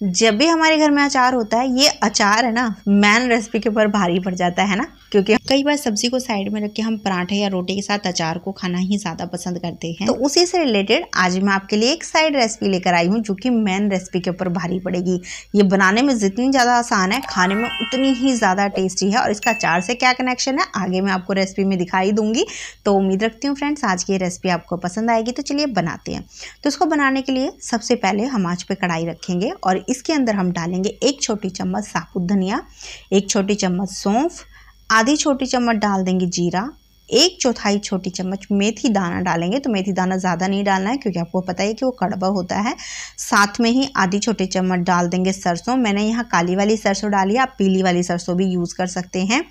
जब भी हमारे घर में अचार होता है, ये अचार है ना मेन रेसिपी के ऊपर भारी पड़ जाता है ना, क्योंकि कई बार सब्जी को साइड में रख के हम पराठे या रोटी के साथ अचार को खाना ही ज़्यादा पसंद करते हैं। तो उसी से रिलेटेड आज मैं आपके लिए एक साइड रेसिपी लेकर आई हूँ जो कि मेन रेसिपी के ऊपर भारी पड़ेगी। ये बनाने में जितनी ज़्यादा आसान है, खाने में उतनी ही ज़्यादा टेस्टी है। और इसका अचार से क्या कनेक्शन है आगे मैं आपको रेसिपी में दिखाई दूंगी। तो उम्मीद रखती हूँ फ्रेंड्स आज की रेसिपी आपको पसंद आएगी। तो चलिए बनाते हैं। तो इसको बनाने के लिए सबसे पहले हम आंच पे कढ़ाई रखेंगे और इसके अंदर हम डालेंगे 1 छोटी चम्मच साबुत धनिया, 1 छोटी चम्मच सौंफ, आधी छोटी चम्मच डाल देंगे जीरा, 1/4 छोटी चम्मच मेथी दाना डालेंगे। तो मेथी दाना ज़्यादा नहीं डालना है क्योंकि आपको पता है कि वो कड़वा होता है। साथ में ही आधी छोटी चम्मच डाल देंगे सरसों। मैंने यहाँ काली वाली सरसों डाली है, आप पीली वाली सरसों भी यूज़ कर सकते हैं।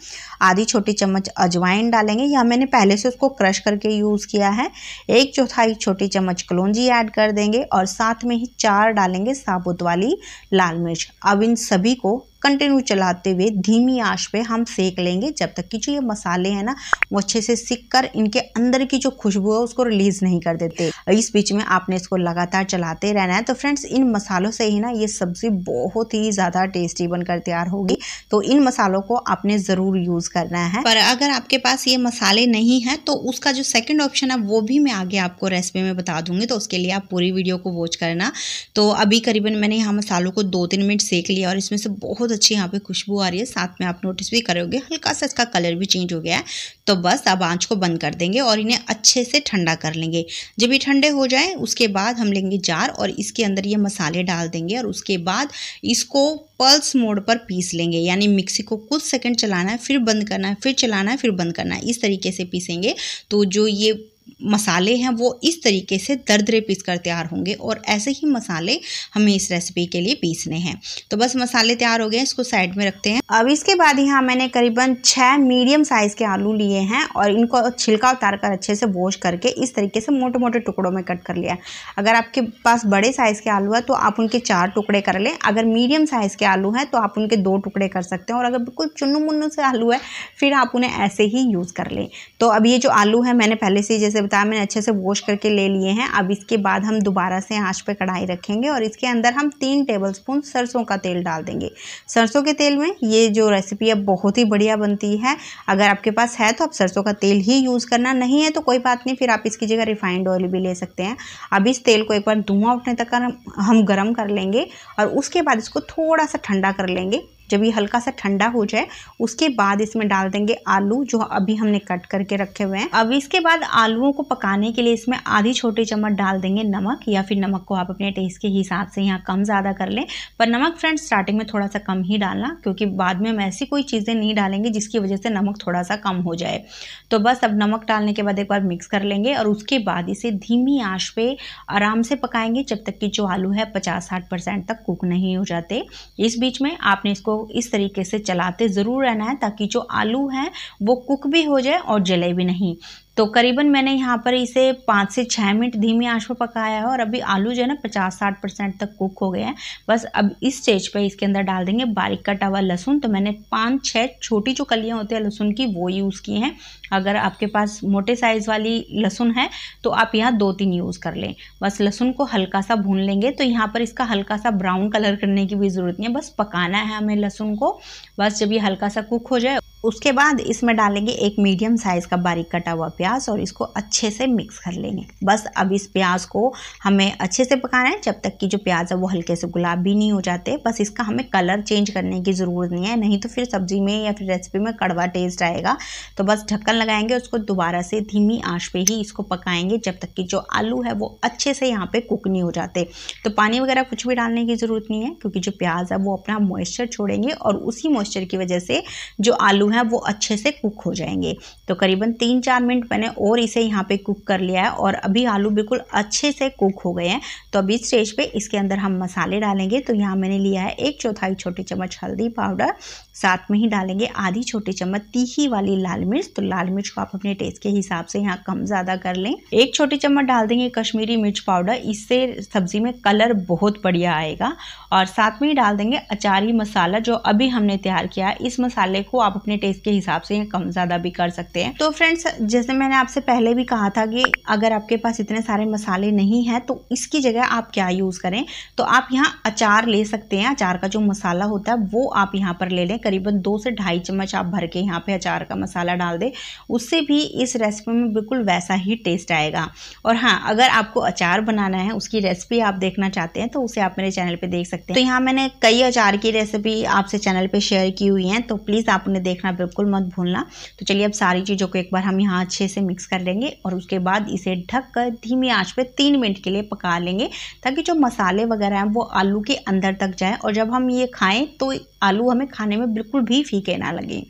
आधी छोटी चम्मच अजवाइन डालेंगे, या मैंने पहले से उसको क्रश करके यूज़ किया है। 1/4 छोटी चम्मच कलौंजी ऐड कर देंगे और साथ में ही 4 डालेंगे साबुत वाली लाल मिर्च। अब इन सभी को कंटिन्यू चलाते हुए धीमी आंच पे हम सेक लेंगे जब तक कि जो ये मसाले हैं ना वो अच्छे से सिक कर इनके अंदर की जो खुशबू है उसको रिलीज नहीं कर देते। इस बीच में आपने इसको लगातार चलाते रहना है। तो फ्रेंड्स इन मसालों से ही ना ये सब्जी बहुत ही ज़्यादा टेस्टी बनकर तैयार होगी। तो इन मसालों को आपने ज़रूर यूज़ करना है। पर अगर आपके पास ये मसाले नहीं हैं तो उसका जो सेकेंड ऑप्शन है वो भी मैं आगे आपको रेसिपी में बता दूंगी। तो उसके लिए आप पूरी वीडियो को वॉच करना। तो अभी करीबन मैंने यहाँ मसालों को 2-3 मिनट सेक लिया और इसमें से बहुत अच्छी यहाँ पे खुशबू आ रही है। साथ में आप नोटिस भी करोगे हल्का सा इसका कलर भी चेंज हो गया है। तो बस अब आंच को बंद कर देंगे और इन्हें अच्छे से ठंडा कर लेंगे। जब ये ठंडे हो जाए उसके बाद हम लेंगे जार और इसके अंदर ये मसाले डाल देंगे और उसके बाद इसको पल्स मोड पर पीस लेंगे। यानी मिक्सी को कुछ सेकंड चलाना है, फिर बंद करना है, फिर चलाना है, फिर बंद करना है। इस तरीके से पीसेंगे तो जो ये मसाले हैं वो इस तरीके से दरदरे पीस कर तैयार होंगे और ऐसे ही मसाले हमें इस रेसिपी के लिए पीसने हैं। तो बस मसाले तैयार हो गए, इसको साइड में रखते हैं। अब इसके बाद यहाँ मैंने करीबन 6 मीडियम साइज़ के आलू लिए हैं और इनको छिलका उतार कर अच्छे से वॉश करके इस तरीके से मोटे मोटे टुकड़ों में कट कर लिया है। अगर आपके पास बड़े साइज़ के आलू है तो आप उनके 4 टुकड़े कर लें। अगर मीडियम साइज़ के आलू हैं तो आप उनके 2 टुकड़े कर सकते हैं। और अगर बिल्कुल चुन्नू मुन्नू से आलू है फिर आप उन्हें ऐसे ही यूज़ कर लें। तो अब ये जो आलू है मैंने पहले से जैसे बताया मैंने अच्छे से वॉश करके ले लिए हैं। अब इसके बाद हम दोबारा से आंच पे कढ़ाई रखेंगे और इसके अंदर हम 3 टेबलस्पून सरसों का तेल डाल देंगे। सरसों के तेल में ये जो रेसिपी है बहुत ही बढ़िया बनती है। अगर आपके पास है तो आप सरसों का तेल ही यूज़ करना, नहीं है तो कोई बात नहीं, फिर आप इसकी जगह रिफाइंड ऑयल भी ले सकते हैं। अब इस तेल को एक बार धुआं उठने तक हम गर्म कर लेंगे और उसके बाद इसको थोड़ा सा ठंडा कर लेंगे। जब ये हल्का सा ठंडा हो जाए उसके बाद इसमें डाल देंगे आलू जो अभी हमने कट करके रखे हुए हैं। अब इसके बाद आलूओं को पकाने के लिए इसमें आधी छोटी चम्मच डाल देंगे नमक, या फिर नमक को आप अपने टेस्ट के हिसाब से यहाँ कम ज़्यादा कर लें। पर नमक फ्रेंड्स स्टार्टिंग में थोड़ा सा कम ही डालना क्योंकि बाद में हम ऐसी कोई चीज़ें नहीं डालेंगे जिसकी वजह से नमक थोड़ा सा कम हो जाए। तो बस अब नमक डालने के बाद एक बार मिक्स कर लेंगे और उसके बाद इसे धीमी आंच पे आराम से पकाएंगे जब तक कि जो आलू है 50-60% तक कुक नहीं हो जाते। इस बीच में आपने इसको इस तरीके से चलाते ज़रूर रहना है ताकि जो आलू हैं वो कुक भी हो जाए और जले भी नहीं। तो करीबन मैंने यहाँ पर इसे 5 से 6 मिनट धीमी आंच पर पकाया है और अभी आलू जो है ना 50-60% तक कुक हो गए हैं। बस अब इस स्टेज पे इसके अंदर डाल देंगे बारीक कटा हुआ लहसुन। तो मैंने 5-6 छोटी जो कलियाँ होती हैं लहसुन की वो यूज़ की हैं। अगर आपके पास मोटे साइज़ वाली लहसुन है तो आप यहाँ 2-3 यूज़ कर लें। बस लहसुन को हल्का सा भून लेंगे। तो यहाँ पर इसका हल्का सा ब्राउन कलर करने की भी ज़रूरत नहीं है, बस पकाना है हमें लहसुन को। बस जब ये हल्का सा कुक हो जाए उसके बाद इसमें डालेंगे एक मीडियम साइज़ का बारीक कटा हुआ प्याज और इसको अच्छे से मिक्स कर लेंगे। बस अब इस प्याज को हमें अच्छे से पकाना है जब तक कि जो प्याज है वो हल्के से गुलाबी नहीं हो जाते। बस इसका हमें कलर चेंज करने की ज़रूरत नहीं है, नहीं तो फिर सब्जी में या फिर रेसिपी में कड़वा टेस्ट आएगा। तो बस ढक्कन लगाएंगे, उसको दोबारा से धीमी आंच पे ही इसको पकाएंगे जब तक कि जो आलू है वो अच्छे से यहाँ पे कुक नहीं हो जाते। तो पानी वगैरह कुछ भी डालने की ज़रूरत नहीं है क्योंकि जो प्याज है वो अपना मॉइस्चर छोड़ेंगे और उसी मॉइस्चर की वजह से जो आलू हैं वो अच्छे से कुक हो जाएंगे। तो करीबन 3-4 मिनट मैंने और इसे यहाँ पे कुक कर लिया है और अभी आलू बिल्कुल अच्छे से कुक हो गए हैं। तो अभी इस स्टेज पे इसके अंदर हम मसाले डालेंगे। तो यहाँ मैंने लिया है 1/4 छोटी चम्मच हल्दी पाउडर, साथ में ही डालेंगे आधी छोटी चम्मच तीखी वाली लाल मिर्च। तो लाल मिर्च को आप अपने टेस्ट के हिसाब से यहाँ कम ज़्यादा कर लें। 1 छोटी चम्मच डाल देंगे कश्मीरी मिर्च पाउडर, इससे सब्जी में कलर बहुत बढ़िया आएगा। और साथ में ही डाल देंगे अचारी मसाला जो अभी हमने तैयार किया है। इस मसाले को आप अपने टेस्ट के हिसाब से कम ज़्यादा भी कर सकते हैं। तो फ्रेंड्स, जैसे मैंने आपसे पहले भी कहा था कि अगर आपके पास इतने सारे मसाले नहीं हैं तो इसकी जगह आप क्या यूज़ करें, तो आप यहाँ अचार ले सकते हैं। अचार का जो मसाला होता है वो आप यहाँ पर ले लें, करीबन 2 से ढाई चम्मच आप भर के यहाँ पे अचार का मसाला डाल दें, उससे भी इस रेसिपी में बिल्कुल वैसा ही टेस्ट आएगा। और हाँ, अगर आपको अचार बनाना है, उसकी रेसिपी आप देखना चाहते हैं तो उसे आप मेरे चैनल पे देख सकते हैं। तो यहाँ मैंने कई अचार की रेसिपी आपसे चैनल पे शेयर की हुई हैं, तो प्लीज़ आप उन्हें देखना बिल्कुल मत भूलना। तो चलिए अब सारी चीज़ों को एक बार हम यहाँ अच्छे से मिक्स कर लेंगे और उसके बाद इसे ढक कर धीमी आंच पे 3 मिनट के लिए पका लेंगे, ताकि जो मसाले वगैरह हैं वो आलू के अंदर तक जाए और जब हम ये खाएं तो आलू हमें खाने में बिल्कुल भी फीके ना लगे।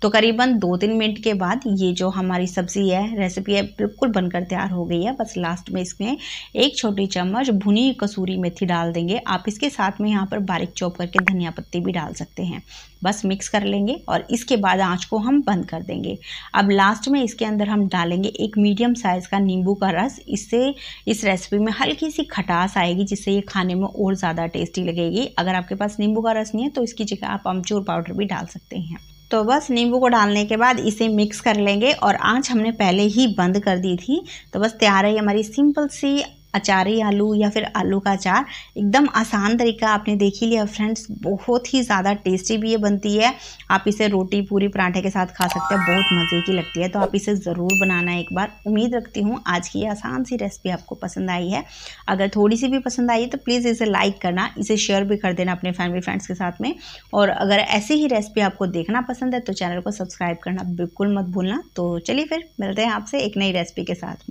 तो करीबन 2-3 मिनट के बाद ये जो हमारी सब्ज़ी है, रेसिपी है, बिल्कुल बनकर तैयार हो गई है। बस लास्ट में इसमें 1 छोटी चम्मच भुनी कसूरी मेथी डाल देंगे। आप इसके साथ में यहाँ पर बारीक चॉप करके धनिया पत्ती भी डाल सकते हैं। बस मिक्स कर लेंगे और इसके बाद आंच को हम बंद कर देंगे। अब लास्ट में इसके अंदर हम डालेंगे एक मीडियम साइज़ का नींबू का रस। इससे इस रेसिपी में हल्की सी खटास आएगी, जिससे ये खाने में और ज़्यादा टेस्टी लगेगी। अगर आपके पास नींबू का रस नहीं है तो इसकी जगह आप अमचूर पाउडर भी डाल सकते हैं। तो बस नींबू को डालने के बाद इसे मिक्स कर लेंगे और आंच हमने पहले ही बंद कर दी थी। तो बस तैयार है हमारी सिंपल सी अचारी आलू या फिर आलू का अचार। एकदम आसान तरीका आपने देख ही लिया फ्रेंड्स, बहुत ही ज़्यादा टेस्टी भी ये बनती है। आप इसे रोटी पूरी पराठे के साथ खा सकते हैं, बहुत मज़े की लगती है। तो आप इसे ज़रूर बनाना एक बार। उम्मीद रखती हूँ आज की आसान सी रेसिपी आपको पसंद आई है। अगर थोड़ी सी भी पसंद आई है तो प्लीज़ इसे लाइक करना, इसे शेयर भी कर देना अपने फैमिली फ्रेंड्स के साथ में। और अगर ऐसी ही रेसिपी आपको देखना पसंद है तो चैनल को सब्सक्राइब करना बिल्कुल मत भूलना। तो चलिए फिर मिलते हैं आपसे एक नई रेसिपी के साथ।